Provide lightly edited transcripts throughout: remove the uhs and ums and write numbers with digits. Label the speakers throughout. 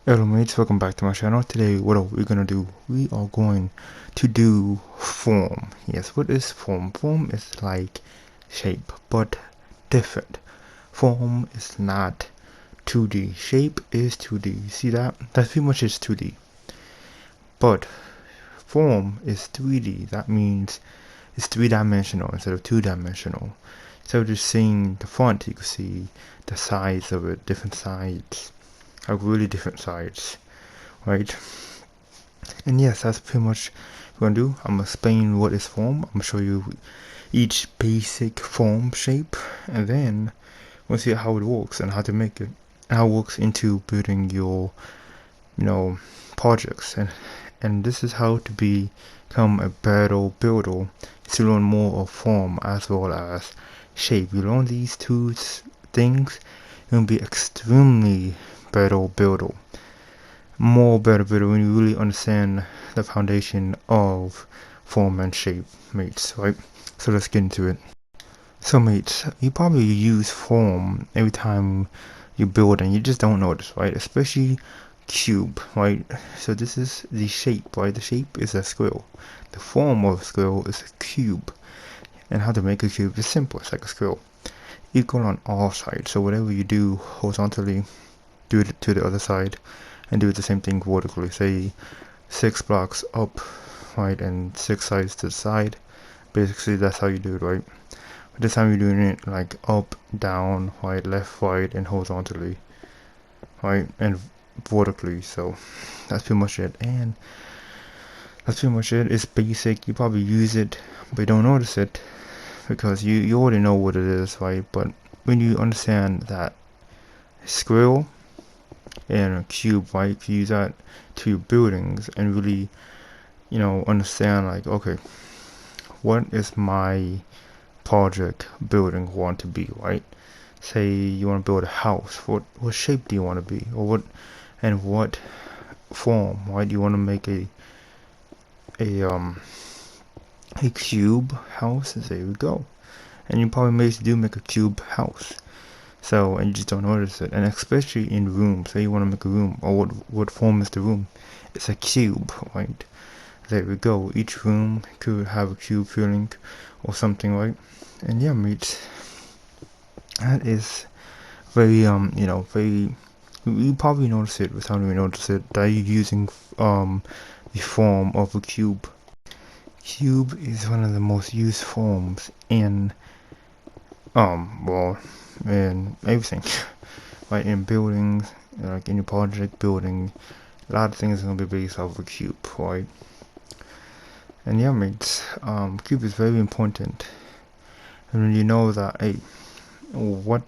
Speaker 1: Hello mates, welcome back to my channel. Today what are we gonna do? We are going to do form. Yes, what is form? Form is like shape, but different. Form is not 2D. Shape is 2D. You see that? That's pretty much just 2D. But form is 3D. That means it's 3-dimensional instead of 2-dimensional. So just seeing the font, you can see the sides of it, different sides, like really different sides, right? And yes, that's pretty much what I'm gonna do. I'm gonna explain what is form. I'm gonna show you each basic form shape, and then we'll see how it works and how to make it, and how it works into building your, projects. And this is how to become a better builder. To learn more of form as well as shape. You learn these two things, you'll be extremely better builder. More better when you really understand the foundation of form and shape, mates, right? So let's get into it. So mates, you probably use form every time you build and you just don't notice, right? Especially cube, right? So this is the shape, right? The shape is a square. The form of a square is a cube. And how to make a cube is simple. It's like a square. Equal on all sides. So whatever you do horizontally, do it to the other side, and do the same thing vertically. Say 6 blocks up, right, and 6 sides to the side. Basically, that's how you do it, right? But this time you're doing it like up, down, right, left, right, and horizontally, right, and vertically. So that's pretty much it. And that's pretty much it. It's basic. You probably use it, but you don't notice it because you already know what it is, right? But when you understand that square and a cube, right, you use that to your buildings and really, understand like, okay, what is my project building want to be, right? Say you want to build a house. What shape do you want to be, or what form? Right? Do you want to make a um a cube house? And there we go. And you probably make a cube house. So, and you just don't notice it. And especially in rooms, say you want to make a room, or what form is the room? It's a cube, right? There we go. Each room could have a cube feeling or something, right? And yeah, mates, that is very very. You probably notice it without even notice it that you're using the form of a cube. Cube is one of the most used forms in well, in everything. Like in buildings, like in your project building, a lot of things are gonna be based off of a cube, right? And yeah, mates, cube is very important. And when you know that, hey, what,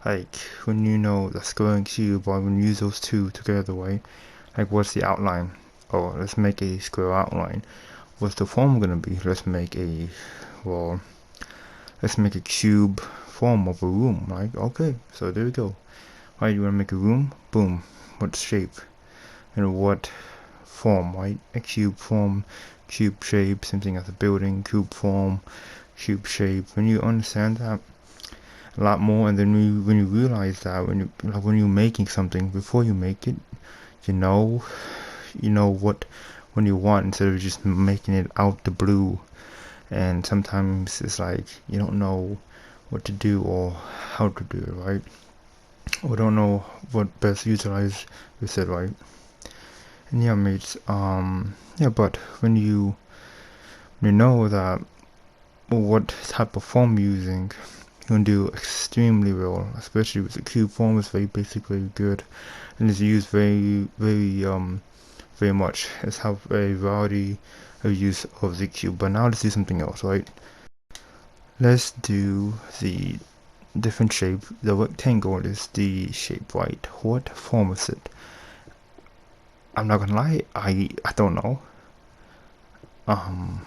Speaker 1: like, when you know the square and cube, or when you use those two together, right? Like, what's the outline? Oh, let's make a square outline. What's the form gonna be? Well, let's make a cube form of a room, right? Okay, so there we go. Right, you wanna make a room? Boom. What shape? And what form, right? A cube form, cube shape, same thing as a building, cube form, cube shape. When you understand that a lot more, and then when you realize that when you're making something, before you make it, you know what when you want, instead of just making it out the blue. And sometimes it's like you don't know what to do or how to do it, right? Or don't know what best utilize with it, right? And yeah, mates, yeah, but when you know that what type of form you're using, you can do extremely well, especially with the cube form. It's very basically good, and it's used very much. It's have a variety of use of the cube. But now let's do something else, right? Let's do the different shape. The rectangle is the shape, right? What form is it? I'm not gonna lie, I don't know. Um,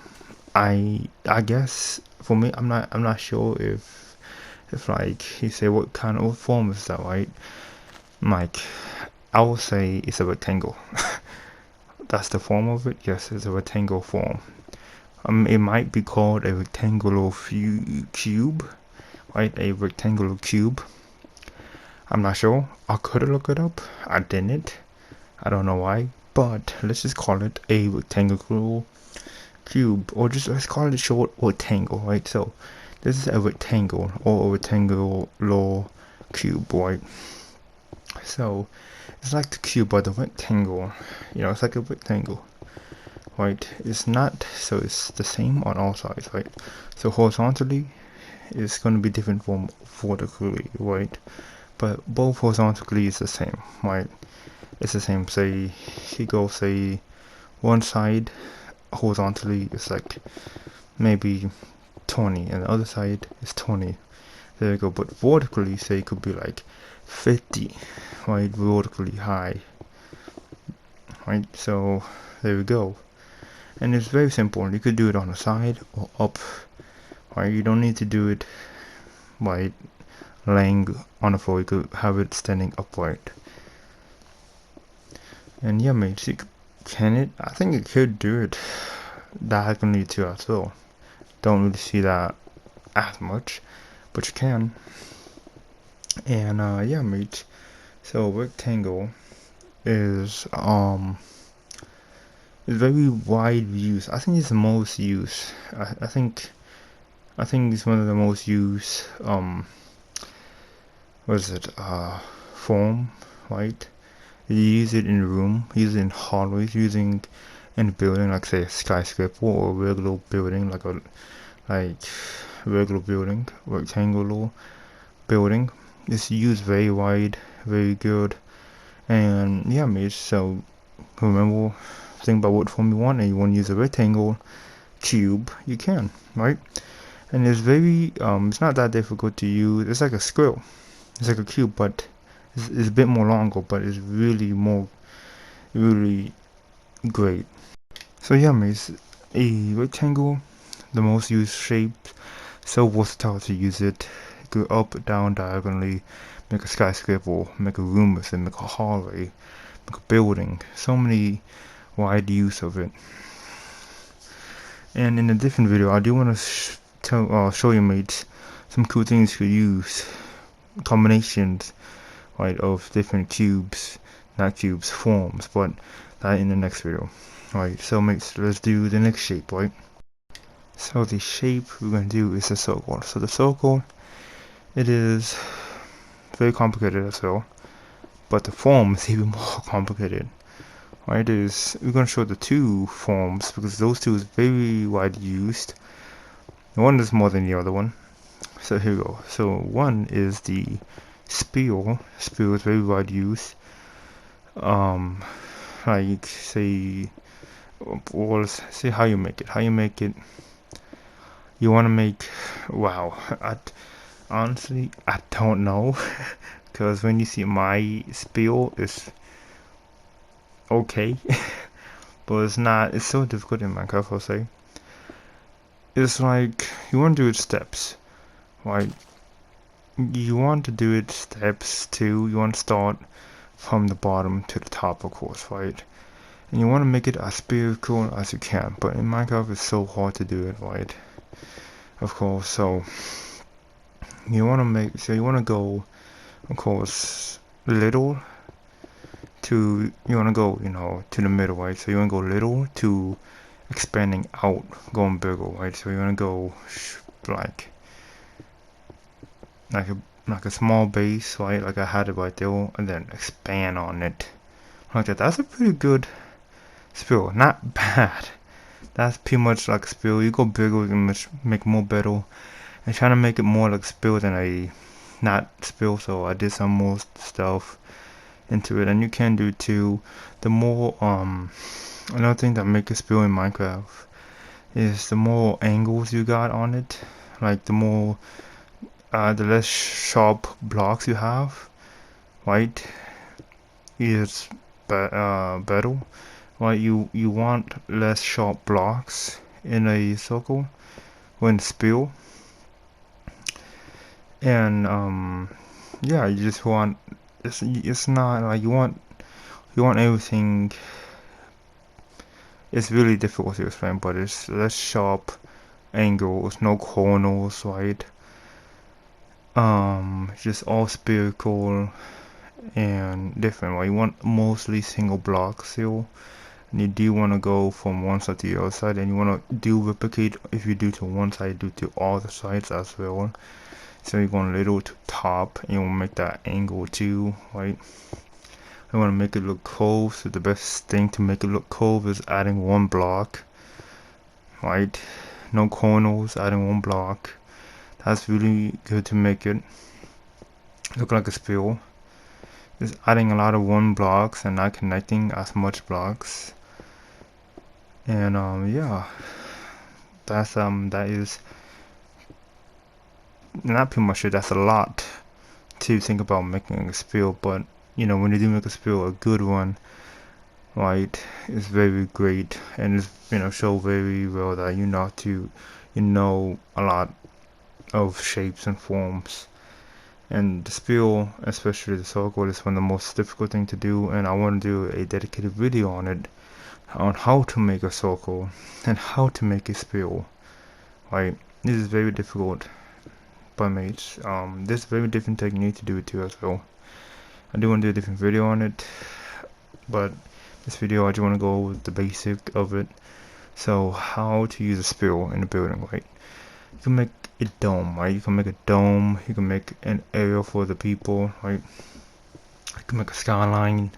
Speaker 1: I guess for me, I'm not sure if like you say what kind of form is that, right? Like I will say it's a rectangle. That's the form of it. Yes, it's a rectangle form. It might be called a rectangular cube, right? A rectangular cube. I'm not sure. I could look it up. I didn't. I don't know why, but let's just call it a rectangular cube, or just let's call it a short rectangle, right? So this is a rectangle or a rectangular cube, right? So it's like the cube but the rectangle, it's like a rectangle, right? It's not, so it's the same on all sides, right? So horizontally it's going to be different from vertically, right? But both horizontally is the same, right? It's the same. Say he goes, say one side horizontally is like maybe 20 and the other side is 20. There we go. But vertically, say it could be like 50, right? Vertically high, right? So there we go. And it's very simple. You could do it on the side or up, right? You don't need to do it by laying on the floor. You could have it standing upright. And yeah, mates, can it? I think it could do it diagonally too as well. Don't really see that as much, but you can. And yeah, mates. So rectangle is very wide use. I think it's the most used. I think it's one of the most used what is it form, right? You use it in a room, use it in hallways, using in a building like say a skyscraper or a regular building regular building, rectangular building. It's used very wide, very good. And yeah, mates, so remember, think about what form you want, and you want to use a rectangle cube, you can, right? And it's very it's not that difficult to use. It's like a square, it's like a cube, but it's a bit more longer, but it's really great. So yeah, mates, a rectangle, the most used shape, so versatile to use it. Go up, down, diagonally, make a skyscraper, make a room with it, make a hallway, make a building. So many wide use of it. And in a different video, I do want to show you, mates, some cool things you use, combinations, right, of different cubes, not cubes, forms, but that in the next video. Right, so mates, let's do the next shape, right? So the shape we're going to do is a circle. So the circle, it is very complicated as well, but the form is even more complicated. Right, we're going to show the two forms because those two is very widely used. One is more than the other one. So here we go. So one is the spiral. Spiral is very widely used. Like say, or say how you make it. How you make it. You want to make. Wow. Honestly, I don't know, because when you see my spiral, it's okay, but it's not. It's so difficult in Minecraft, I'll say. It's like you want to do it steps, right? You want to do it steps too. You want to start from the bottom to the top, of course, right? And you want to make it as spherical as you can. But in Minecraft, it's so hard to do it, right? Of course, so you want to go, of course, little to you want to go, to the middle, right? So you want to go little to expanding out, going bigger, right? So you want to go like a small base, right? Like I had it right there, and then expand on it like that. That's a pretty good spiral, not bad. That's pretty much like a spiral. You go bigger, you can make more better, and trying to make it more like a spiral than a not spiral. So I did some more stuff into it, and you can do too. The more another thing that makes a spiral in Minecraft is the more angles you got on it, like the less sharp blocks you have, right? Is better. Right? You want less sharp blocks in a circle when spill, and yeah, you just want it's not like you want everything. It's really difficult to explain, but it's less sharp angles, no corners, right? Just all spherical, and different. Well, you want mostly single block still, and you do want to go from one side to the other side, and you want to do replicate. If you do to one side, do to all the sides as well. So you're going a little to top, and you want to make that angle too, right? You want to make it look curved. So the best thing to make it look curved is adding one block, right? No corners, adding one block. That's really good to make it look like a spill. Just adding a lot of one blocks and not connecting as much blocks. And yeah, that is not pretty much it. That's a lot to think about making a spill, but you know, when you do make a spill, a good one, right, is very great, and it's, you know, show very well that you know a lot of shapes and forms. And the spill, especially the circle, is one of the most difficult thing to do, and I want to do a dedicated video on it, on how to make a circle and how to make a spill, right? This is very difficult, but mates, there's very different technique to do it too as well. I do want to do a different video on it, but this video I just want to go with the basic of it. So how to use a spill in a building, right? You can make a dome, right? You can make a dome, you can make an area for the people, right? You can make a skyline.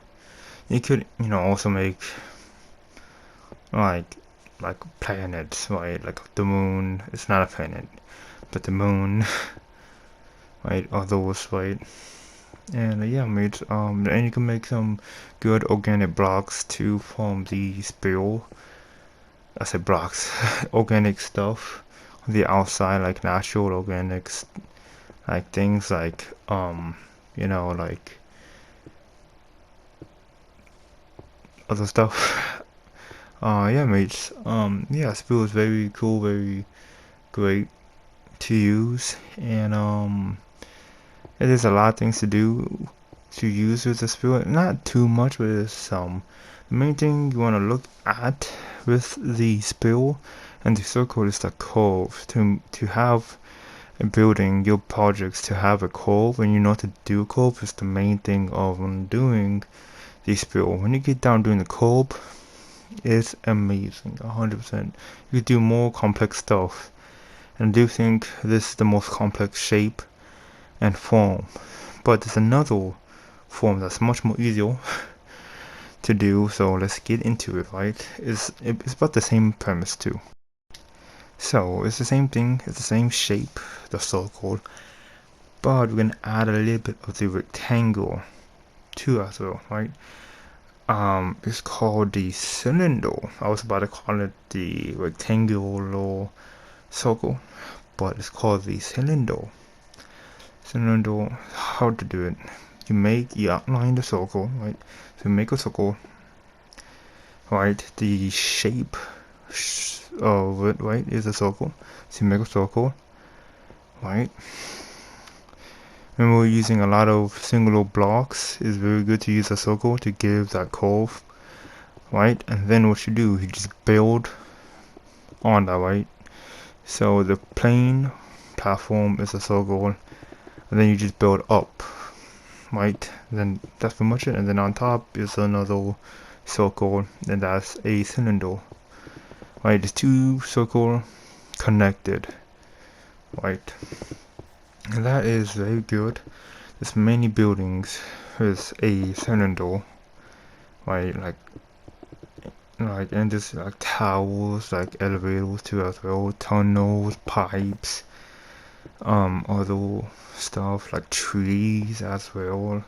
Speaker 1: You could, you know, also make like planets, right? Like the moon. It's not a planet, but the moon, right? Or those, right? And yeah, mates. And you can make some good organic blocks to form the spill. I said blocks, organic stuff on the outside, like natural organics, like things like you know, like other stuff. Yeah, mates. Yeah, spill is very cool, very great to use, and it is a lot of things to do to use with the spill. Not too much, but it's some. The main thing you want to look at with the spill and the circle is the curve. To have a building, your projects to have a curve, and you know to do a curve is the main thing of doing the spill. When you get down doing the curve, it's amazing, 100%. You can do more complex stuff, and I do think this is the most complex shape and form. But there's another form that's much more easier to do, so let's get into it, right? It's about the same premise too. So it's the same thing, it's the same shape, the circle, but we're gonna add a little bit of the rectangle too as well, right? It's called the cylinder. I was about to call it the rectangular circle, but it's called the cylinder. Cylinder, how to do it? You outline the circle, right? So you make a circle, right? The shape of it, right, is a circle. So you make a circle, right? When we're using a lot of singular blocks, it's very good to use a circle to give that curve, right? And then what you do, you just build on that, right? So the plane platform is a circle, and then you just build up, right? Then that's pretty much it. And then on top is another circle, and that's a cylinder, right? The two circles connected, right? And that is very good. There's many buildings with a cylinder, right? Like and there's like towers, like elevators too as well, tunnels, pipes, other stuff like trees as well.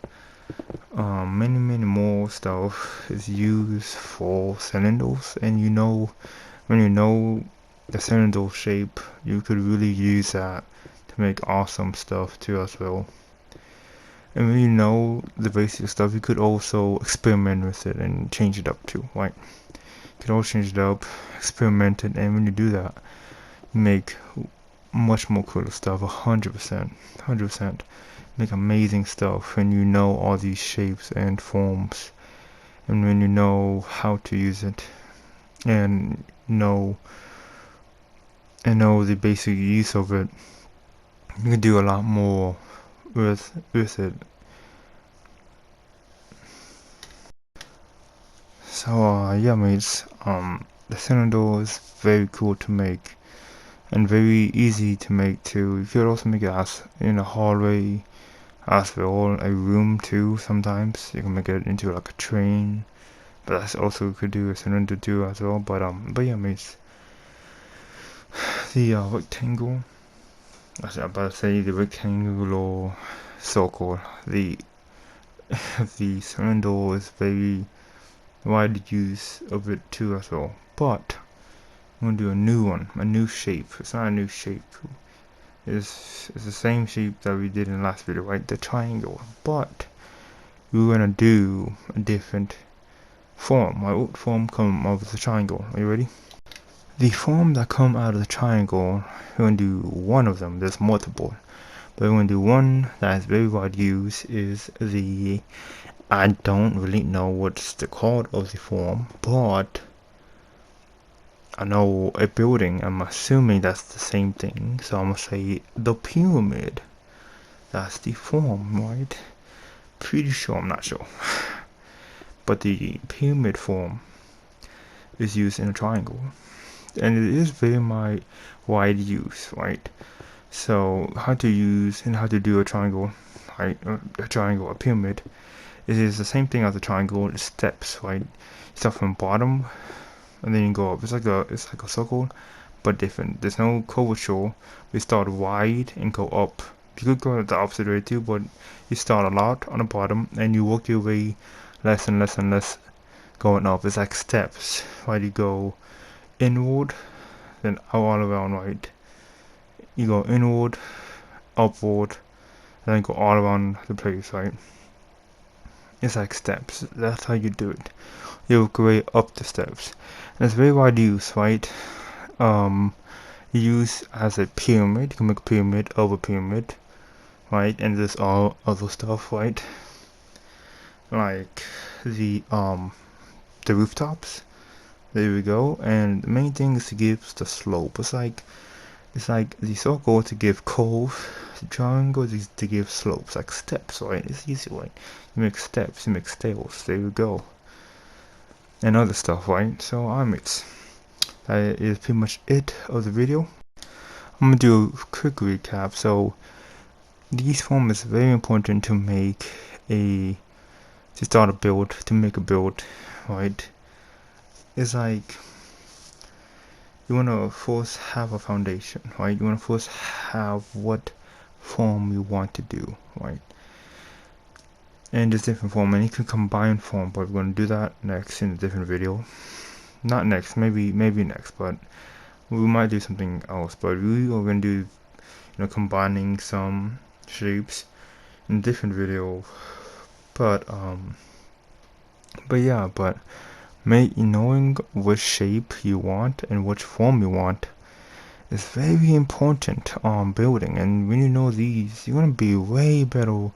Speaker 1: Many more stuff is used for cylinders, and you know, when you know the cylinder shape, you could really use that to make awesome stuff too as well. And when you know the basic stuff, you could also experiment with it and change it up too, right? You can always change it up, experiment it, and when you do that, you make much more cooler stuff, 100%, 100%. Make amazing stuff when you know all these shapes and forms, and when you know how to use it, and know the basic use of it. You can do a lot more with it. So yeah mates, the cylinder is very cool to make and very easy to make too. You could also make it as in a hallway as well, a room too. Sometimes you can make it into like a train, but that's also could do a cylinder too as well. But yeah mates, the rectangle, I was about to say the rectangular circle, the the cylinder is very wide use of it too as well. But I'm gonna do a new one, a new shape. It's not a new shape. It's the same shape that we did in the last video, right? The triangle. But we're gonna do a different form. What form come out of the triangle? Are you ready? The form that come out of the triangle, we're gonna do one of them. There's multiple, but we're gonna do one that is very wide use. Is the, I don't really know what's the called of the form, but I know a building. I'm assuming that's the same thing, so I'm gonna say the pyramid. That's the form, right? Pretty sure, I'm not sure. But the pyramid form is used in a triangle, and it is very wide use, right? So how to use and how to do a triangle, right? A triangle, a pyramid. It is the same thing as a triangle. It's steps, right? You start from bottom, and then you go up. It's like a circle, but different. There's no curvature. We start wide and go up. You could go the opposite way too, but you start a lot on the bottom and you work your way less and less and less going up. It's like steps, right? You go inward, then all around, right? You go inward, upward, and then go all around the place, right? It's like steps. That's how you do it. You work your way up the steps. And it's very wide use, right? Use as a pyramid. You can make a pyramid of a pyramid, right? And there's all other stuff, right? Like the rooftops. There we go. And the main thing is to give the slope. It's like the circle to give curve, the triangle is to give slopes, like steps, right? It's easy, right? You make steps, you make stairs. There we go. And other stuff, right? So mates, that is pretty much it of the video. I'm gonna do a quick recap. So these form is very important to make to start a build, to make a build, right? It's like you wanna first have a foundation, right? You wanna first have what form you want to do, right? And there's different form, and you can combine form, but we're gonna do that next in a different video. Not next, maybe next, but we might do something else. But we are gonna do, combining some shapes in a different video. But yeah, knowing which shape you want and which form you want is very important on building. And when you know these, you're gonna be way better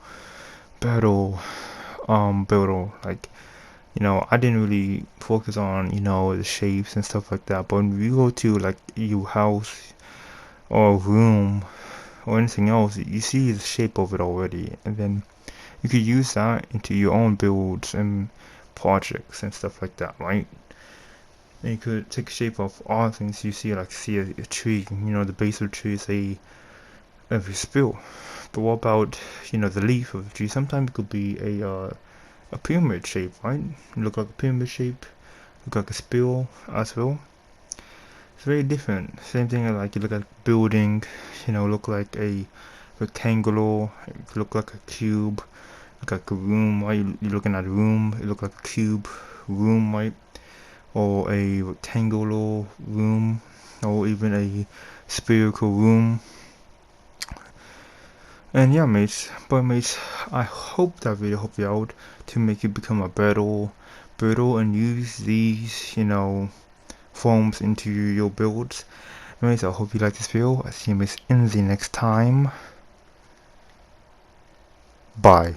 Speaker 1: builder. Like, I didn't really focus on the shapes and stuff like that, but when you go to like your house or room or anything else, you see the shape of it already, and then you could use that into your own builds and projects and stuff like that, right? And you could take shape of all things you see, like see a tree, the base of the tree is a spill. But what about the leaf of the tree? Sometimes it could be a pyramid shape, right? Look like a pyramid shape, look like a spill as well. It's very different. Same thing like you look at building, look like a rectangular, look like a cube, look like a room, right? You're looking at a room, it look like a cube room, right? Or a rectangular room, or even a spherical room. And yeah mates, I hope that video helped you out to make you become a better and use these forms into your builds. Anyways, I hope you like this video. I'll see you mates in the next time. Bye.